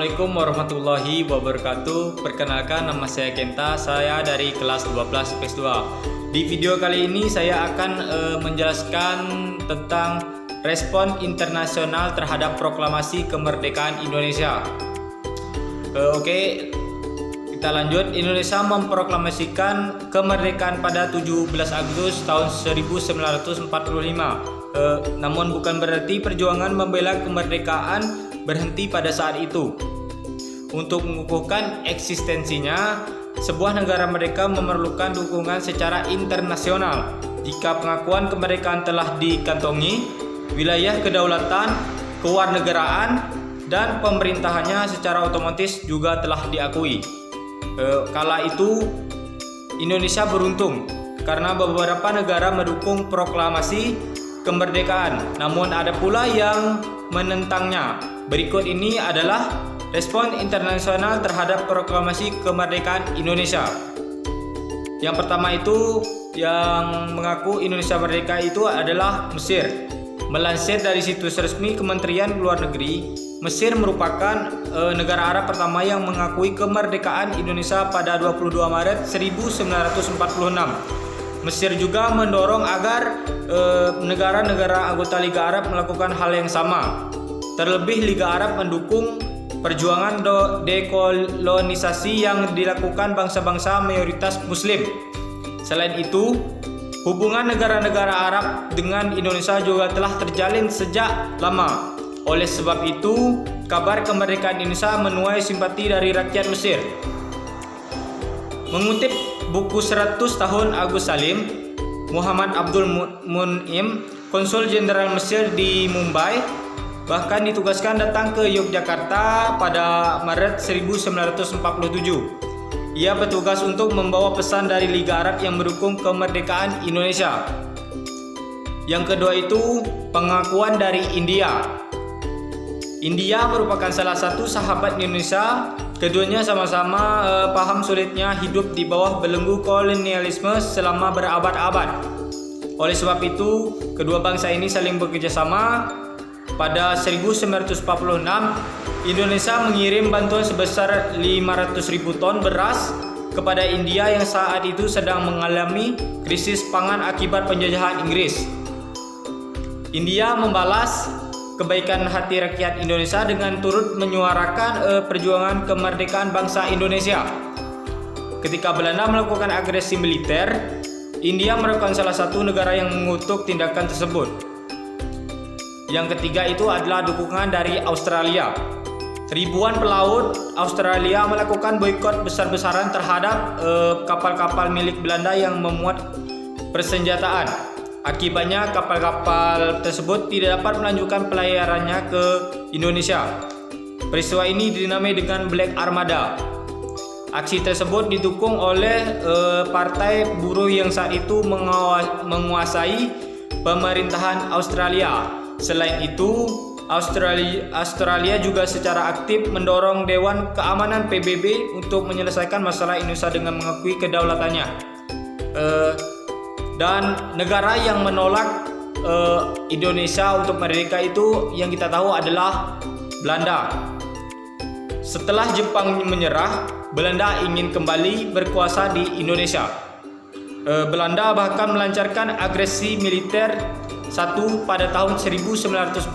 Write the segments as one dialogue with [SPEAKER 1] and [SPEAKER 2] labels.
[SPEAKER 1] Assalamualaikum warahmatullahi wabarakatuh. Perkenalkan, nama saya Kenta, saya dari kelas 12 IPS 2. Di video kali ini saya akan menjelaskan tentang respon internasional terhadap proklamasi kemerdekaan Indonesia. Oke, kita lanjut. Indonesia memproklamasikan kemerdekaan pada 17 Agustus tahun 1945. Namun bukan berarti perjuangan membela kemerdekaan berhenti pada saat itu. Untuk mengukuhkan eksistensinya, sebuah negara merdeka memerlukan dukungan secara internasional. Jika pengakuan kemerdekaan telah dikantongi, wilayah kedaulatan, kewarganegaraan, dan pemerintahannya secara otomatis juga telah diakui. Kala itu Indonesia beruntung karena beberapa negara mendukung proklamasi kemerdekaan, namun ada pula yang menentangnya. Berikut ini adalah respon internasional terhadap proklamasi kemerdekaan Indonesia. Yang pertama itu, yang mengaku Indonesia merdeka itu adalah Mesir. Melansir dari situs resmi Kementerian Luar Negeri, Mesir merupakan negara Arab pertama yang mengakui kemerdekaan Indonesia pada 22 Maret 1946. Mesir juga mendorong agar negara-negara anggota Liga Arab melakukan hal yang sama. Terlebih Liga Arab mendukung perjuangan dekolonisasi yang dilakukan bangsa-bangsa mayoritas Muslim. Selain itu, hubungan negara-negara Arab dengan Indonesia juga telah terjalin sejak lama. Oleh sebab itu, kabar kemerdekaan Indonesia menuai simpati dari rakyat Mesir. Mengutip buku 100 tahun Agus Salim, Muhammad Abdul Mun'im, Konsul Jenderal Mesir di Mumbai, bahkan ditugaskan datang ke Yogyakarta pada Maret 1947. Ia bertugas untuk membawa pesan dari Liga Arab yang mendukung kemerdekaan Indonesia. Yang kedua itu, pengakuan dari India. India merupakan salah satu sahabat Indonesia. Keduanya sama-sama paham sulitnya hidup di bawah belenggu kolonialisme selama berabad-abad. Oleh sebab itu, kedua bangsa ini saling bekerja sama. Pada 1946, Indonesia mengirim bantuan sebesar 500.000 ton beras kepada India yang saat itu sedang mengalami krisis pangan akibat penjajahan Inggris. India membalas kebaikan hati rakyat Indonesia dengan turut menyuarakan perjuangan kemerdekaan bangsa Indonesia. Ketika Belanda melakukan agresi militer, India merupakan salah satu negara yang mengutuk tindakan tersebut. Yang ketiga itu adalah dukungan dari Australia. Ribuan pelaut Australia melakukan boikot besar-besaran terhadap kapal-kapal milik Belanda yang memuat persenjataan. Akibatnya kapal-kapal tersebut tidak dapat melanjutkan pelayarannya ke Indonesia. Peristiwa ini dinamai dengan Black Armada. Aksi tersebut didukung oleh partai buruh yang saat itu menguasai pemerintahan Australia. Selain itu, Australia juga secara aktif mendorong Dewan Keamanan PBB untuk menyelesaikan masalah Indonesia dengan mengakui kedaulatannya. Dan negara yang menolak Indonesia untuk merdeka itu yang kita tahu adalah Belanda. Setelah Jepang menyerah, Belanda ingin kembali berkuasa di Indonesia. Belanda bahkan melancarkan agresi militer satu pada tahun 1947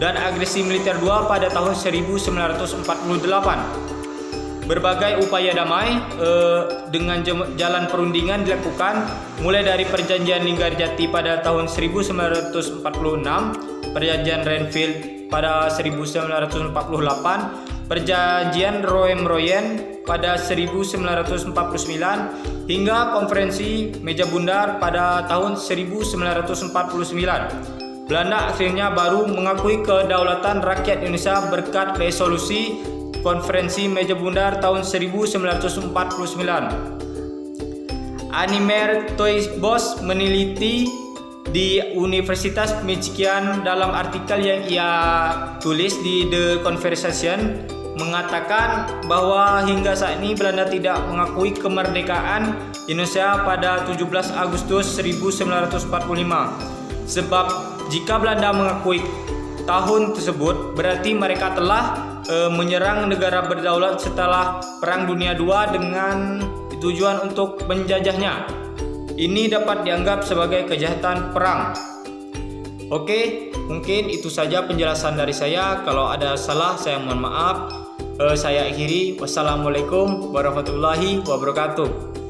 [SPEAKER 1] dan agresi militer 2 pada tahun 1948. Berbagai upaya damai dengan jalan perundingan dilakukan, mulai dari perjanjian Linggarjati pada tahun 1946, perjanjian Renville pada 1948, perjanjian Roem-Royen pada 1949, hingga konferensi Meja Bundar pada tahun 1949. Belanda akhirnya baru mengakui kedaulatan rakyat Indonesia berkat resolusi konferensi Meja Bundar tahun 1949. Animer Toibos meneliti di Universitas Michigan. Dalam artikel yang ia tulis di The Conversation, mengatakan bahwa hingga saat ini Belanda tidak mengakui kemerdekaan Indonesia pada 17 Agustus 1945. Sebab jika Belanda mengakui tahun tersebut, berarti mereka telah menyerang negara berdaulat setelah Perang Dunia II dengan tujuan untuk menjajahnya. Ini dapat dianggap sebagai kejahatan perang. Oke, mungkin itu saja penjelasan dari saya. Kalau ada salah, saya mohon maaf. Saya akhiri. Wassalamualaikum warahmatullahi wabarakatuh.